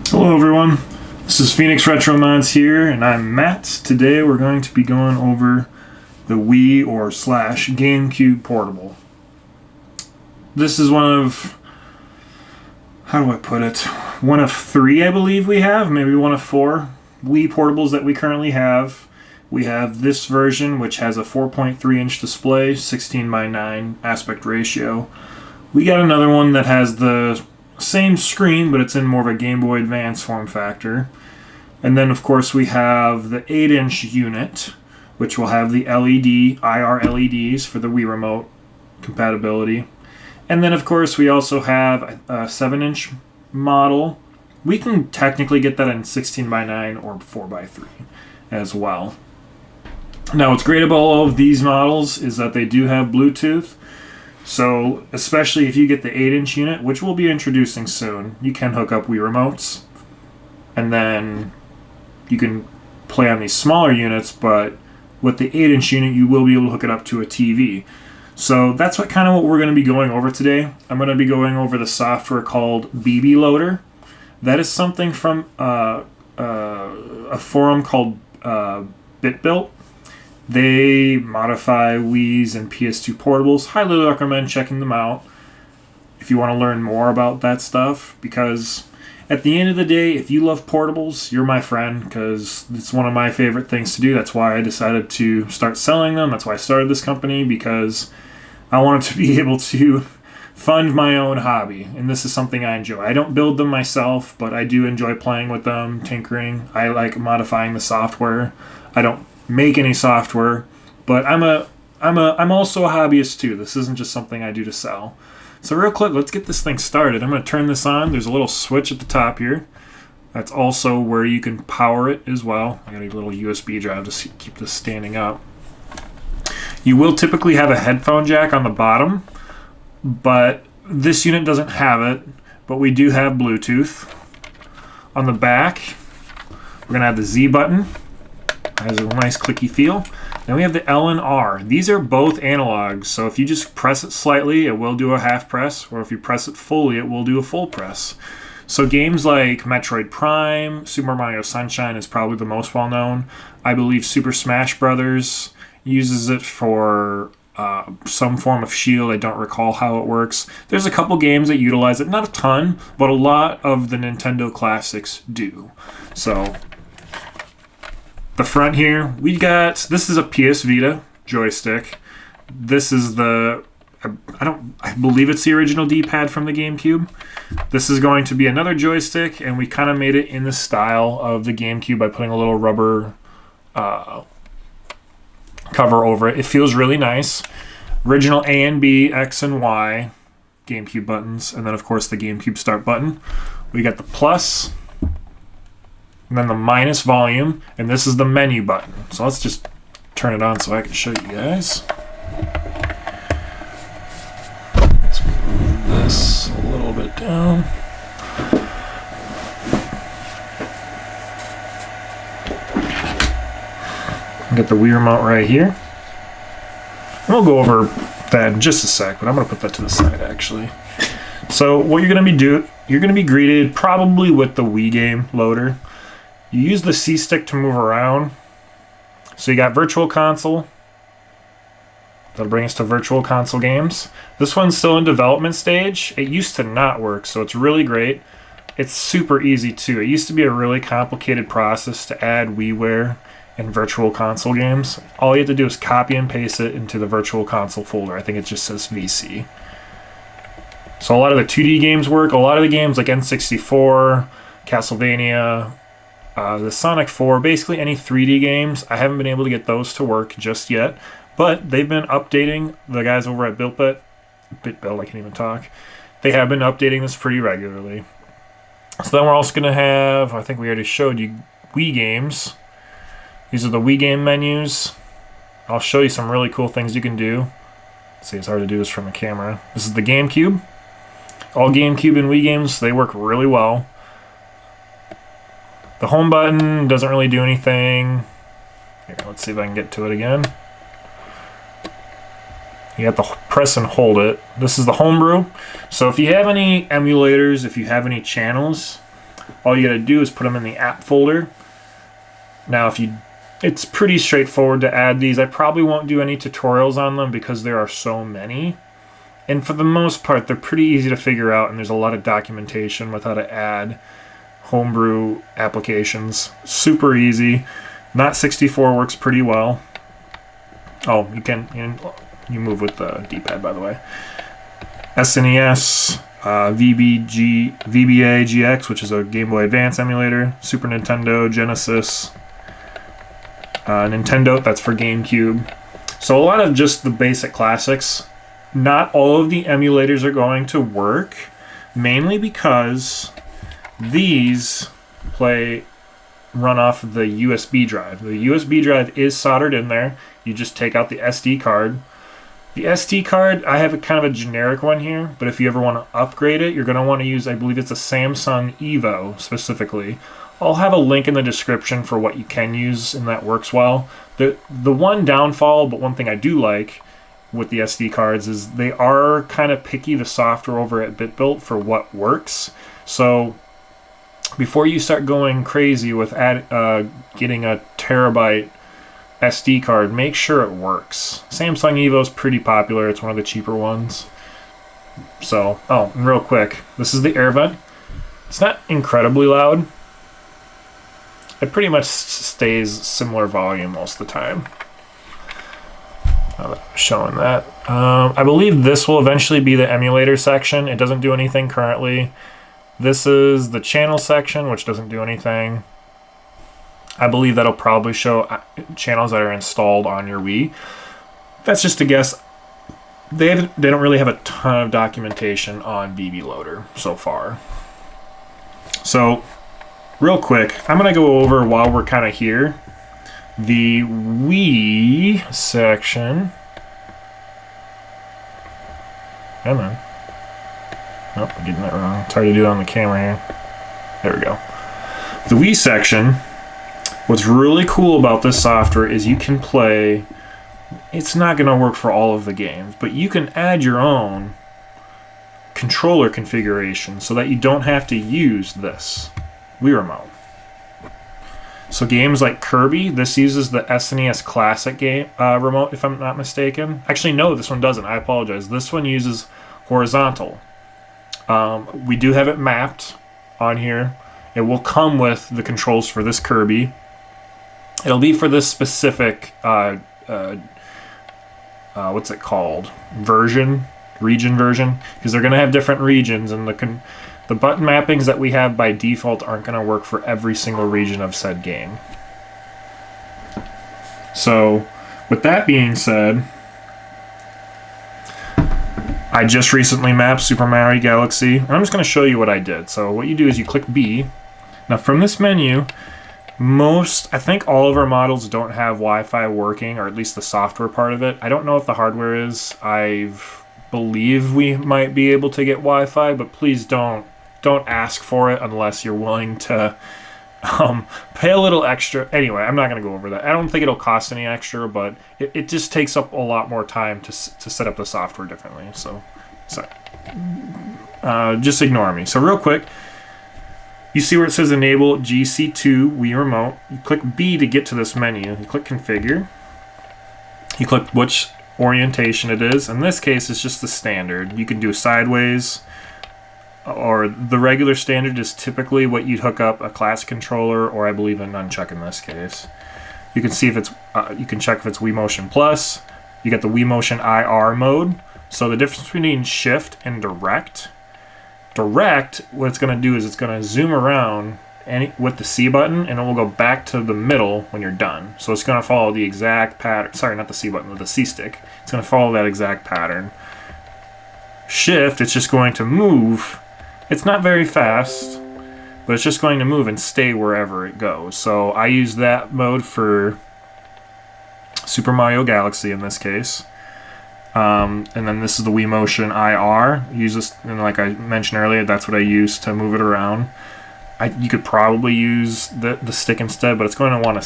Hello everyone, this is Phoenix Retro Mods here, and I'm Matt. Today we're going to be going over the Wii or slash GameCube portable. This is one of, how do I put it, one of three I believe we have, maybe one of four Wii portables that we currently have. We have this version which has a 4.3 inch display, 16:9 aspect ratio. We got another one that has the same screen, but it's in more of a Game Boy Advance form factor. And then, of course, we have the 8-inch unit, which will have the LED, IR LEDs for the Wii Remote compatibility. And then, of course, we also have a 7-inch model. We can technically get that in 16:9 or 4:3 as well. Now, what's great about all of these models is that they do have Bluetooth. So, especially if you get the 8-inch unit, which we'll be introducing soon, you can hook up Wii remotes. And then you can play on these smaller units, but with the 8-inch unit, you will be able to hook it up to a TV. So that's what we're going to be going over today. I'm going to be going over the software called BBloader. That is something from a forum called BitBuilt. They modify Wii's and PS2 portables. Highly recommend checking them out if you want to learn more about that stuff, because at the end of the day, if you love portables, you're my friend, because it's one of my favorite things to do. That's why I decided to start selling them. That's why I started this company, because I wanted to be able to fund my own hobby, and this is something I enjoy. I don't build them myself, but I do enjoy playing with them, tinkering. I like modifying the software. I don't make any software, but I'm also a hobbyist too. This isn't just something I do to sell. So real quick, let's get this thing started. I'm going to turn this on. There's a little switch at the top here. That's also where you can power it as well. I got a little USB drive to keep this standing up. You will typically have a headphone jack on the bottom, but this unit doesn't have it, but we do have Bluetooth. On the back, we're going to have the Z button. Has a nice clicky feel. Then we have the L and R. These are both analogs, so if you just press it slightly, it will do a half press, or if you press it fully, it will do a full press. So games like Metroid Prime, Super Mario Sunshine is probably the most well-known. I believe Super Smash Brothers uses it for some form of shield. I don't recall how it works. There's a couple games that utilize it. Not a ton, but a lot of the Nintendo classics do. So the front here, this is a PS Vita joystick. This is I believe it's the original D-pad from the GameCube. This is going to be another joystick, and we kind of made it in the style of the GameCube by putting a little rubber cover over it. It feels really nice. Original A and B, X and Y GameCube buttons, and then of course the GameCube start button. We got the plus, and then the minus volume, and this is the menu button. So let's just turn it on so I can show you guys. Let's move this a little bit down. Get the Wii remote right here. And we'll go over that in just a sec, but I'm going to put that to the side actually. So what you're going to be greeted probably with the Wii game loader. You use the C stick to move around. So you got Virtual Console. That'll bring us to Virtual Console games. This one's still in development stage. It used to not work, so it's really great. It's super easy too. It used to be a really complicated process to add WiiWare and Virtual Console games. All you have to do is copy and paste it into the Virtual Console folder. I think it just says VC. So a lot of the 2D games work. A lot of the games like N64, Castlevania, the Sonic 4, basically any 3D games, I haven't been able to get those to work just yet, but they've been updating. The guys over at BitBuilt, I can't even talk, they have been updating this pretty regularly. So then we're also going to have, I think we already showed you, Wii games. These are the Wii game menus. I'll show you some really cool things you can do. See, it's hard to do this from a camera. This is the GameCube. All GameCube and Wii games, they work really well. The home button doesn't really do anything. Here, let's see if I can get to it again. You have to press and hold it. This is the Homebrew. So if you have any emulators, if you have any channels, all you gotta do is put them in the app folder. Now it's pretty straightforward to add these. I probably won't do any tutorials on them because there are so many. And for the most part, they're pretty easy to figure out, and there's a lot of documentation with how to add Homebrew applications. Super easy. Not 64 works pretty well. Oh, you move with the D-pad, by the way. SNES, VBA GX, which is a Game Boy Advance emulator, Super Nintendo, Genesis, Nintendo, that's for GameCube. So a lot of just the basic classics. Not all of the emulators are going to work, mainly because these run off of the USB drive. The USB drive is soldered in there. You just take out the SD card. The SD card, I have a kind of a generic one here, but if you ever want to upgrade it, you're going to want to use, I believe it's a Samsung Evo specifically. I'll have a link in the description for what you can use, and that works well. The one downfall, but one thing I do like with the SD cards, is they are kind of picky, the software over at BitBuilt, for what works. So before you start going crazy with getting a terabyte SD card, make sure it works. Samsung Evo is pretty popular. It's one of the cheaper ones. So, and real quick, this is the air vent. It's not incredibly loud. It pretty much stays similar volume most of the time. Showing that. I believe this will eventually be the emulator section. It doesn't do anything currently. This is the channel section, which doesn't do anything. I believe that'll probably show channels that are installed on your Wii. That's just a guess. They don't really have a ton of documentation on BBloader so far. So, real quick, I'm going to go over, while we're kind of here, the Wii section. Come on. Oh, I'm getting that wrong. It's hard to do it on the camera here. There we go. The Wii section, what's really cool about this software is you can play, it's not going to work for all of the games, but you can add your own controller configuration so that you don't have to use this Wii remote. So games like Kirby, this uses the SNES Classic game remote, if I'm not mistaken. Actually, no, this one doesn't. I apologize. This one uses horizontal. We do have it mapped on here. It will come with the controls for this Kirby. It'll be for this specific, what's it called? Region version, because they're going to have different regions, and the button mappings that we have by default aren't going to work for every single region of said game. So, with that being said, I just recently mapped Super Mario Galaxy, and I'm just going to show you what I did. So what you do is you click B. Now from this menu, I think all of our models don't have Wi-Fi working, or at least the software part of it. I don't know if the hardware is. I believe we might be able to get Wi-Fi, but please don't ask for it unless you're willing to pay a little extra. Anyway, I'm not going to go over that. I don't think it'll cost any extra, but it just takes up a lot more time to set up the software differently. So just ignore me. So real quick, you see where it says Enable GC2 Wii Remote. You click B to get to this menu. You click Configure. You click which orientation it is. In this case, it's just the standard. You can do sideways, or the regular standard is typically what you'd hook up a classic controller, or I believe a nunchuck in this case. You can see if it's, you can check if it's Wii Motion Plus. You got the Wii Motion IR mode. So the difference between Shift and Direct, what it's going to do is it's going to zoom around with the C button, and it will go back to the middle when you're done. So it's going to follow the exact pattern. Sorry, not the C button, but the C stick. It's going to follow that exact pattern. Shift, it's just going to move. It's not very fast, but it's just going to move and stay wherever it goes. So I use that mode for Super Mario Galaxy in this case. And then this is the Wii Motion IR. Use this, and like I mentioned earlier, that's what I use to move it around. You could probably use the stick instead, but it's going to want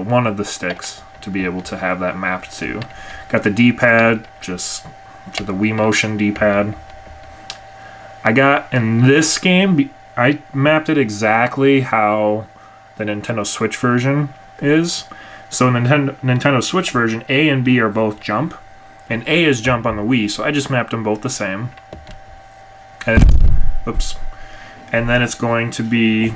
one of the sticks to be able to have that mapped to. Got the D-pad, just to the Wii Motion D-pad. I got, in this game, I mapped it exactly how the Nintendo Switch version is. So in the Nintendo Switch version, A and B are both jump, and A is jump on the Wii, so I just mapped them both the same. And, oops. And then it's going to be,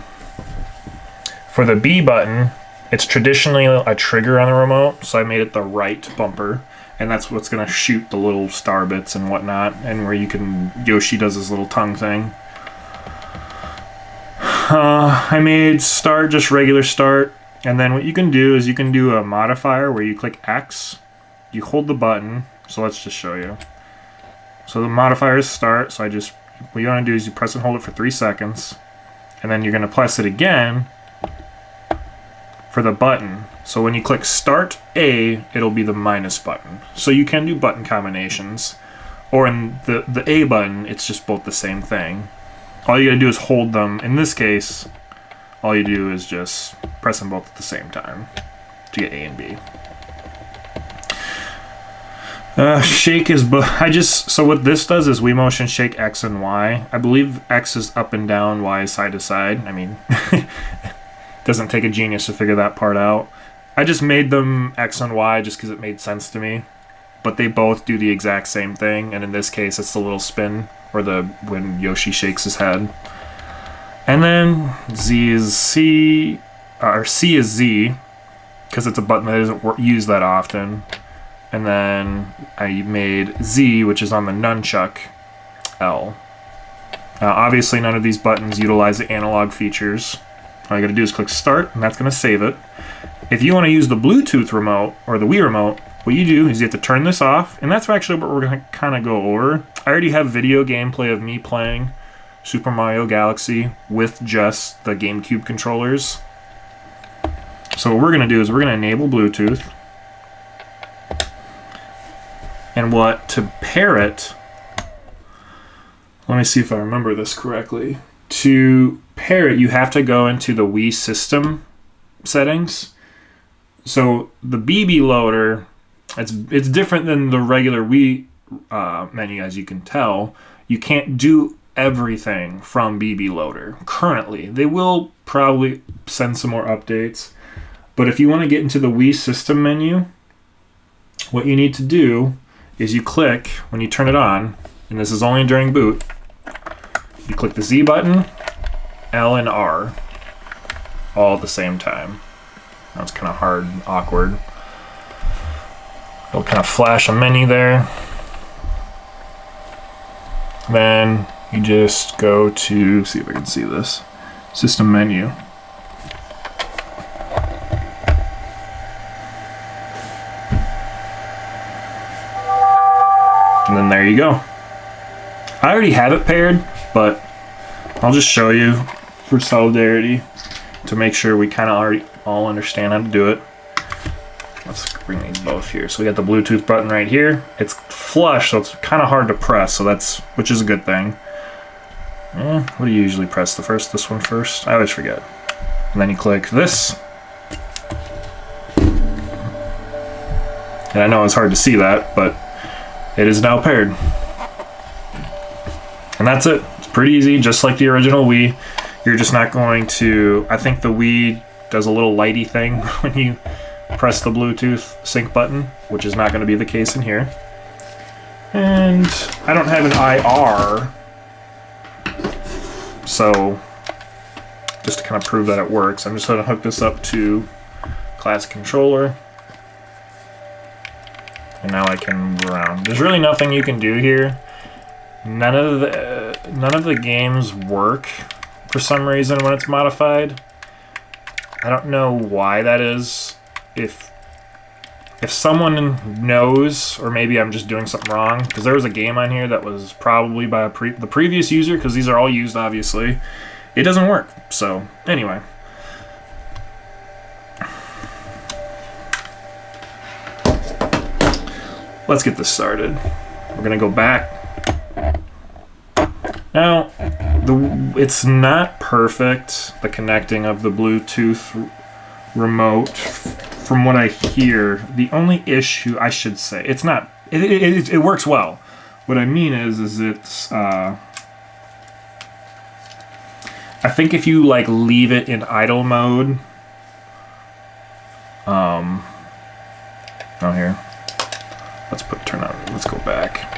for the B button, it's traditionally a trigger on the remote, so I made it the right bumper, and that's what's going to shoot the little star bits and whatnot, and where Yoshi does his little tongue thing. I made start, just regular start. And then what you can do is you can do a modifier where you click X, you hold the button, so let's just show you. So the modifier is start, so what you want to do is you press and hold it for 3 seconds, and then you're going to press it again for the button. So when you click start A, it'll be the minus button. So you can do button combinations, or in the A button, it's just both the same thing. All you gotta do is hold them. In this case, all you do is just press them both at the same time to get A and B. Shake is, so what this does is Wii Motion shake X and Y. I believe X is up and down, Y is side to side. I mean, doesn't take a genius to figure that part out. I just made them X and Y just because it made sense to me. But they both do the exact same thing, and in this case, it's the little spin, or when Yoshi shakes his head. And then Z is C, or C is Z, because it's a button that isn't used that often. And then I made Z, which is on the nunchuck, L. Now, obviously, none of these buttons utilize the analog features. All you gotta do is click Start, and that's gonna save it. If you want to use the Bluetooth remote, or the Wii remote, what you do is you have to turn this off, and that's actually what we're going to kind of go over. I already have video gameplay of me playing Super Mario Galaxy with just the GameCube controllers. So what we're going to do is we're going to enable Bluetooth. And to pair it, let me see if I remember this correctly. To pair it, you have to go into the Wii system settings. So the BBloader, it's different than the regular Wii menu, as you can tell. You can't do everything from BBloader currently. They will probably send some more updates. But if you want to get into the Wii system menu, what you need to do is you click, when you turn it on, and this is only during boot, you click the Z button, L and R, all at the same time. That's kind of hard and awkward. It'll kind of flash a menu there. Then you just go to, see if I can see this, system menu. And then there you go. I already have it paired, but I'll just show you for solidarity to make sure we kind of already all understand how to do it. Let's bring these both here. So we got the Bluetooth button right here. It's flush, so it's kind of hard to press, which is a good thing. What do you usually press? This one first? I always forget. And then you click this. And I know it's hard to see that, but it is now paired. And that's it. It's pretty easy, just like the original Wii. You're just not going to, I think the Wii does a little lighty thing when you press the Bluetooth sync button, which is not going to be the case in here. And I don't have an IR, so just to kind of prove that it works, I'm just going to hook this up to classic controller. And now I can move around. There's really nothing you can do here. None of the games work for some reason when it's modified. I don't know why that is. If someone knows, or maybe I'm just doing something wrong, because there was a game on here that was probably by the previous user, because these are all used obviously. It doesn't work. So anyway. Let's get this started. We're gonna go back. Now, it's not perfect, the connecting of the Bluetooth remote, from what I hear. The only issue, I should say, it's not, it works well. What I mean is I think if you like leave it in idle mode, oh here, let's go back.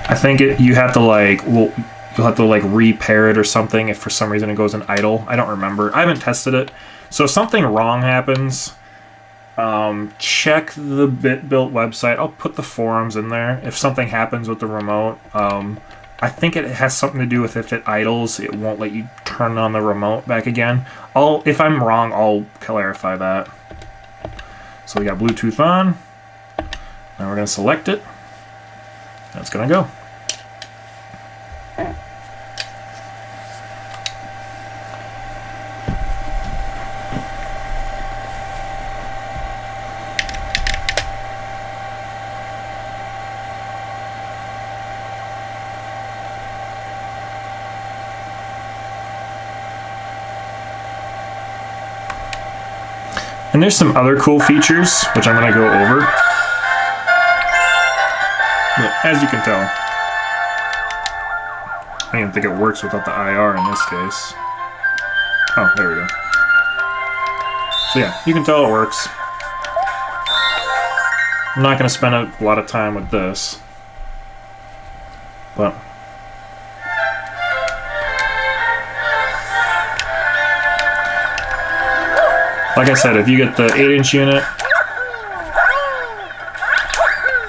I think you have to like, well, you'll have to like repair it or something if for some reason it goes in idle. I don't remember. I haven't tested it. So if something wrong happens, check the BitBuilt website. I'll put the forums in there. If something happens with the remote, I think it has something to do with if it idles, it won't let you turn on the remote back again. If I'm wrong, I'll clarify that. So we got Bluetooth on. Now we're going to select it. That's going to go. And there's some other cool features, which I'm going to go over. But as you can tell, I don't even think it works without the IR in this case. Oh, there we go. So yeah, you can tell it works. I'm not going to spend a lot of time with this. But like I said, if you get the 8-inch unit,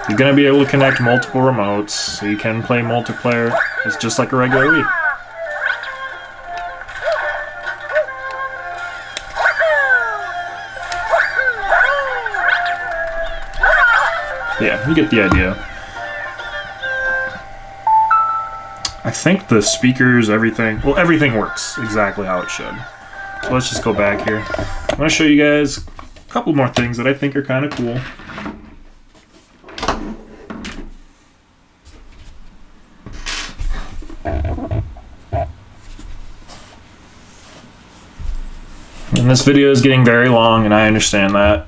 you're going to be able to connect multiple remotes, so you can play multiplayer. It's just like a regular Wii. Yeah, you get the idea. I think the speakers, everything works exactly how it should. So let's just go back here. I'm going to show you guys a couple more things that I think are kind of cool. And this video is getting very long, and I understand that.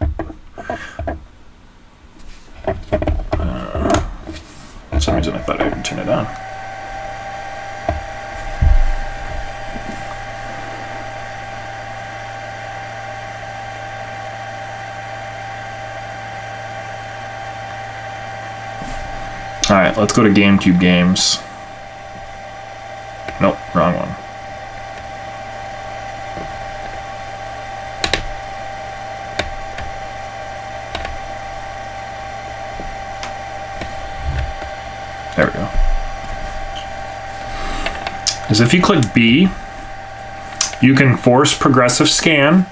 For some reason I thought I would turn it on. Alright, let's go to GameCube games. Nope, wrong one. There we go. Is if you click B, you can force progressive scan.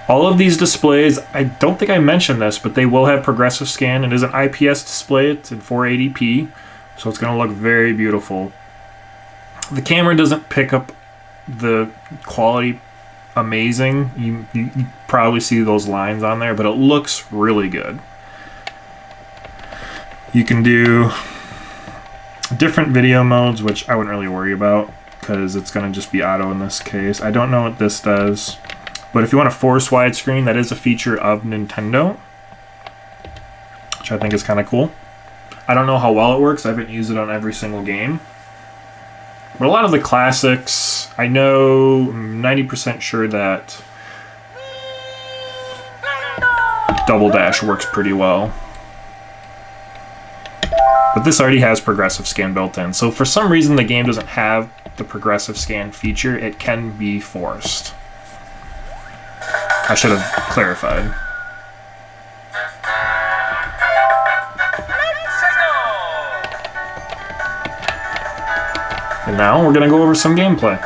All of these displays, I don't think I mentioned this, but they will have progressive scan. It is an IPS display. It's in 480p, so it's going to look very beautiful. The camera doesn't pick up the quality amazing. You probably see those lines on there, but it looks really good. You can do different video modes, which I wouldn't really worry about because it's going to just be auto in this case. I don't know what this does. But if you want to force widescreen, that is a feature of Nintendo, which I think is kind of cool. I don't know how well it works. I haven't used it on every single game. But a lot of the classics, I know, I'm 90% sure that Double Dash works pretty well. But this already has progressive scan built in. So for some reason the game doesn't have the progressive scan feature, it can be forced. I should have clarified. And now we're going to go over some gameplay.